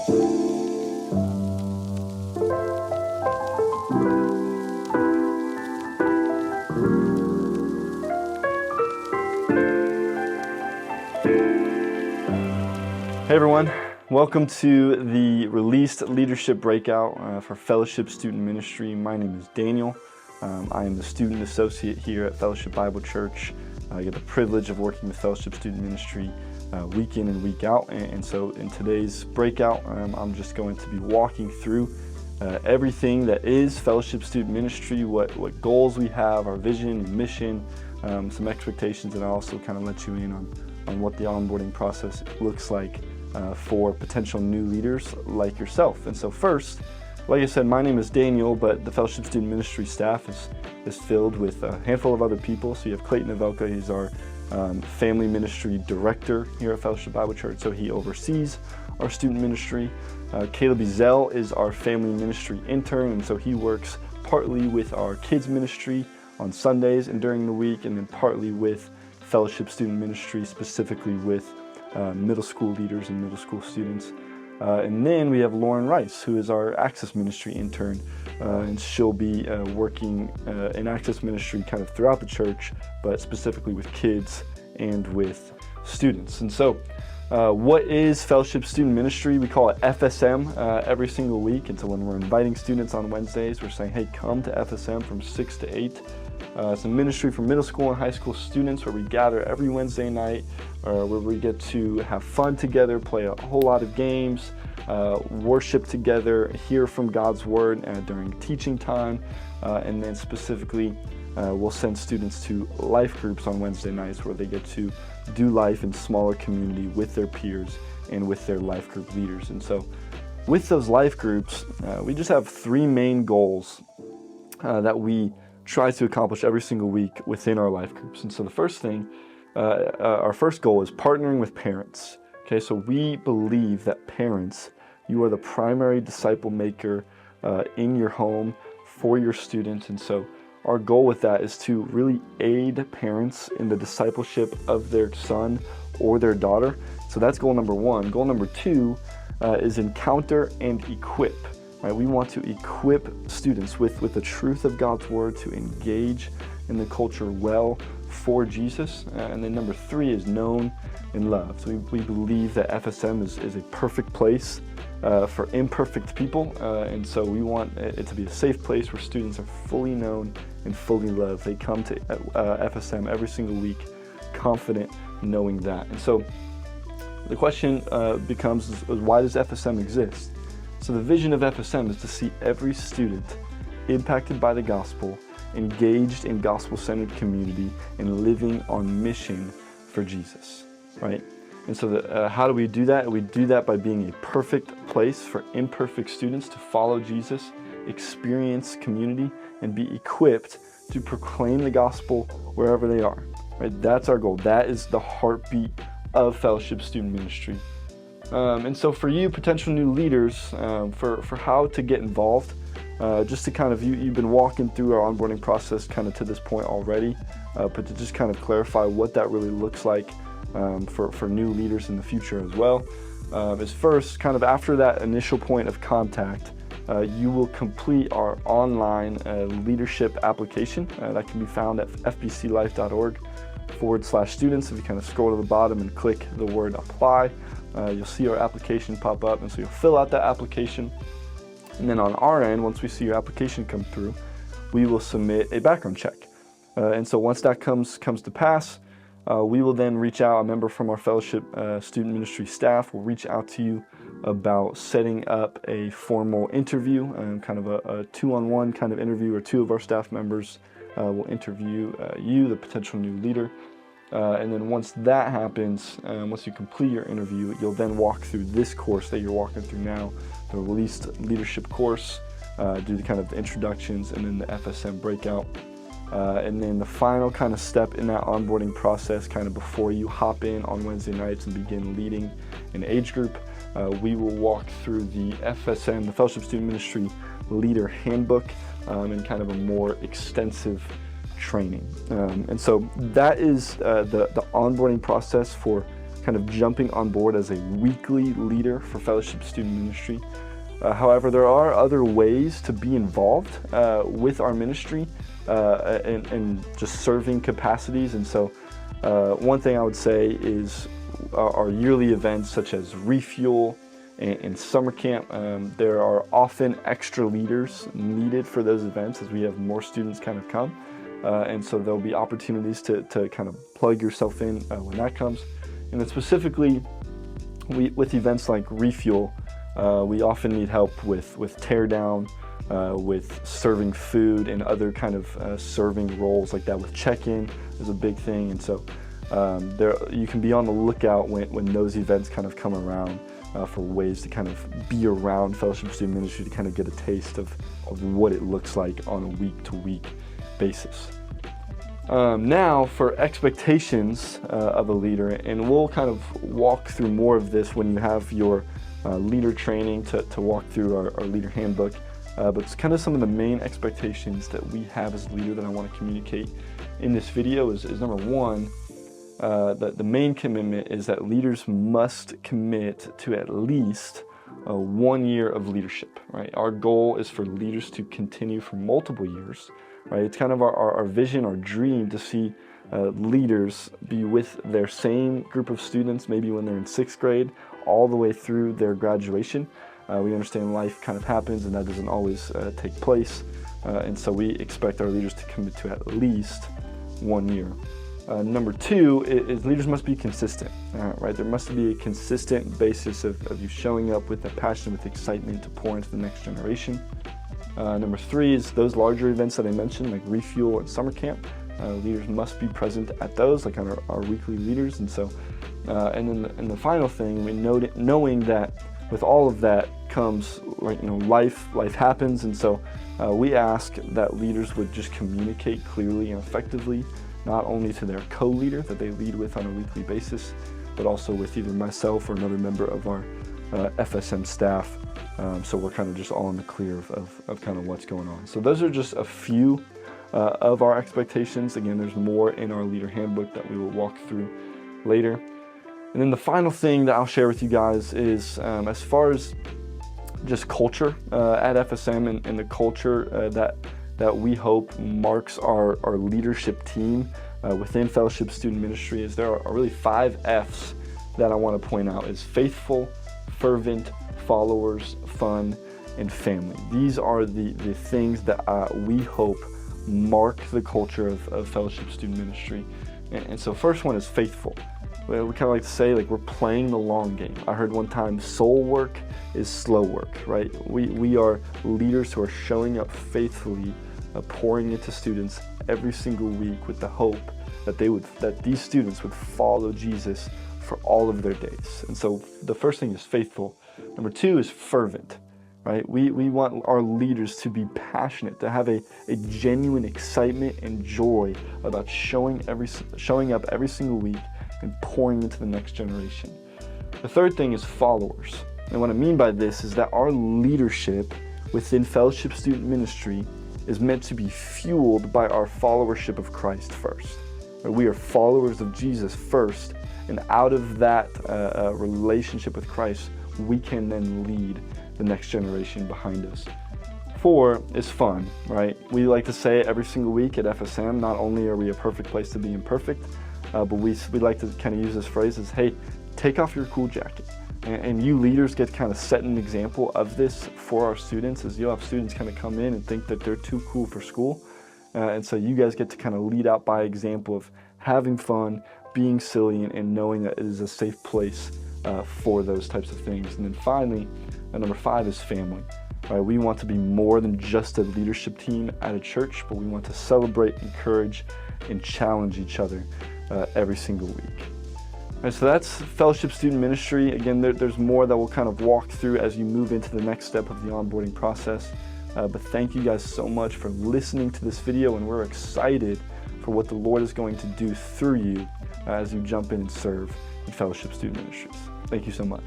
Hey everyone, welcome to the Released Leadership Breakout for Fellowship Student Ministry. My name is Daniel. I am the Student Associate here at Fellowship Bible Church. I get the privilege of working with Fellowship Student Ministry week in and week out. And so in today's breakout, I'm just going to be walking through everything that is Fellowship Student Ministry, what goals we have, our vision and mission, some expectations, and I'll also kind of let you in on what the onboarding process looks like for potential new leaders like yourself. And so first, like I said, my name is Daniel, but the Fellowship Student Ministry staff is filled with a handful of other people. So you have Clayton Avelka, he's our family ministry director here at Fellowship Bible Church, so he oversees our student ministry. Caleb Ezell is our family ministry intern, and so he works partly with our kids ministry on Sundays and during the week, and then partly with Fellowship Student Ministry, specifically with middle school leaders and middle school students. And then we have Lauren Rice, who is our Access Ministry intern, and she'll be working in Access Ministry kind of throughout the church, but specifically with kids and with students. And so what is Fellowship Student Ministry? We call it FSM every single week. And so when we're inviting students on Wednesdays, we're saying, hey, come to FSM from 6 to 8. It's a ministry for middle school and high school students where we gather every Wednesday night, where we get to have fun together, play a whole lot of games, worship together, hear from God's Word during teaching time, and then specifically we'll send students to life groups on Wednesday nights where they get to do life in smaller community with their peers and with their life group leaders. And so with those life groups, we just have three main goals that we try to accomplish every single week within our life groups. And so the first thing, our first goal is partnering with parents. Okay, so we believe that parents, you are the primary disciple maker in your home for your students. And so our goal with that is to really aid parents in the discipleship of their son or their daughter. So that's goal number one. Goal number two is encounter and equip. Right, we want to equip students with the truth of God's Word to engage in the culture well for Jesus. And then number three is known and loved. So we believe that FSM is a perfect place for imperfect people. And so we want it to be a safe place where students are fully known and fully loved. They come to FSM every single week, confident knowing that. And so the question becomes, is why does FSM exist? So the vision of FSM is to see every student impacted by the gospel, engaged in gospel-centered community, and living on mission for Jesus, right? And so how do we do that? We do that by being a perfect place for imperfect students to follow Jesus, experience community, and be equipped to proclaim the gospel wherever they are, right? That's our goal. That is the heartbeat of Fellowship Student Ministry. And so for you potential new leaders, for how to get involved, just to kind of, you've been walking through our onboarding process kind of to this point already, but to just kind of clarify what that really looks like for new leaders in the future as well, is first, kind of after that initial point of contact, you will complete our online leadership application that can be found at fbclife.org/students. If you kind of scroll to the bottom and click the word apply, you'll see our application pop up, and so you'll fill out that application. And then on our end, once we see your application come through, we will submit a background check. And so once that comes to pass, we will then reach out. A member from our Fellowship Student Ministry staff will reach out to you about setting up a formal interview, kind of a two-on-one kind of interview, or two of our staff members will interview you, the potential new leader. And then once that happens, once you complete your interview, you'll then walk through this course that you're walking through now, the Released Leadership course, do the kind of the introductions and then the FSM breakout. And then the final kind of step in that onboarding process, kind of before you hop in on Wednesday nights and begin leading an age group, we will walk through the FSM, the Fellowship Student Ministry Leader Handbook, and kind of a more extensive training. And so that is the onboarding process for kind of jumping on board as a weekly leader for Fellowship Student Ministry. However, there are other ways to be involved with our ministry and just serving capacities. And so one thing I would say is our yearly events such as Refuel and Summer Camp. There are often extra leaders needed for those events as we have more students kind of come. And so there'll be opportunities to kind of plug yourself in when that comes. And then specifically with events like Refuel, we often need help with tear down, with serving food and other kind of serving roles like that. With check-in is a big thing, and so you can be on the lookout when those events kind of come around for ways to kind of be around Fellowship Student Ministry to kind of get a taste of what it looks like on a week-to-week basis. Now for expectations of a leader, and we'll kind of walk through more of this when you have your leader training to walk through our leader handbook, but it's kind of some of the main expectations that we have as a leader that I want to communicate in this video is number one, the main commitment is that leaders must commit to at least 1 year of leadership, right? Our goal is for leaders to continue for multiple years, right? It's kind of our vision, our dream to see leaders be with their same group of students, maybe when they're in 6th grade, all the way through their graduation. We understand life kind of happens and that doesn't always take place. And so we expect our leaders to commit to at least 1 year. Number two is leaders must be consistent, right? There must be a consistent basis of you showing up with a passion, with excitement to pour into the next generation. Number three is those larger events that I mentioned, like Refuel and Summer Camp. Leaders must be present at those, like our weekly leaders. And so, and then the final thing, knowing that with all of that comes, like, life happens. And so we ask that leaders would just communicate clearly and effectively, not only to their co-leader that they lead with on a weekly basis, but also with either myself or another member of our FSM staff. So we're kind of just all in the clear of kind of what's going on. So those are just a few of our expectations. Again, there's more in our leader handbook that we will walk through later. And then the final thing that I'll share with you guys is as far as just culture at FSM and the culture that we hope marks our leadership team within Fellowship Student Ministry, is there are really 5 F's that I want to point out: is faithful, fervent, followers, fun, and family. These are the things that we hope mark the culture of Fellowship Student Ministry. And so first one is faithful. We kind of like to say, like, we're playing the long game. I heard one time, soul work is slow work, right? We are leaders who are showing up faithfully, pouring into students every single week with the hope that these students would follow Jesus for all of their days. And so the first thing is faithful. Number 2 is fervent, right? We want our leaders to be passionate, to have a genuine excitement and joy about showing up every single week and pouring into the next generation. The third thing is followers. And what I mean by this is that our leadership within Fellowship Student Ministry is meant to be fueled by our followership of Christ first. We are followers of Jesus first, and out of that relationship with Christ, we can then lead the next generation behind us. 4 is fun, right? We like to say every single week at FSM, not only are we a perfect place to be imperfect, but we like to kind of use this phrase as, hey, take off your cool jacket. And you leaders get to kind of set an example of this for our students, as you'll have students kind of come in and think that they're too cool for school. And so you guys get to kind of lead out by example of having fun, being silly, and knowing that it is a safe place for those types of things. And then finally, number 5 is family. Right? We want to be more than just a leadership team at a church, but we want to celebrate, encourage, and challenge each other every single week. Right, so that's Fellowship Student Ministry. Again, there's more that we'll kind of walk through as you move into the next step of the onboarding process. But thank you guys so much for listening to this video, and we're excited for what the Lord is going to do through you as you jump in and serve in Fellowship Student Ministries. Thank you so much.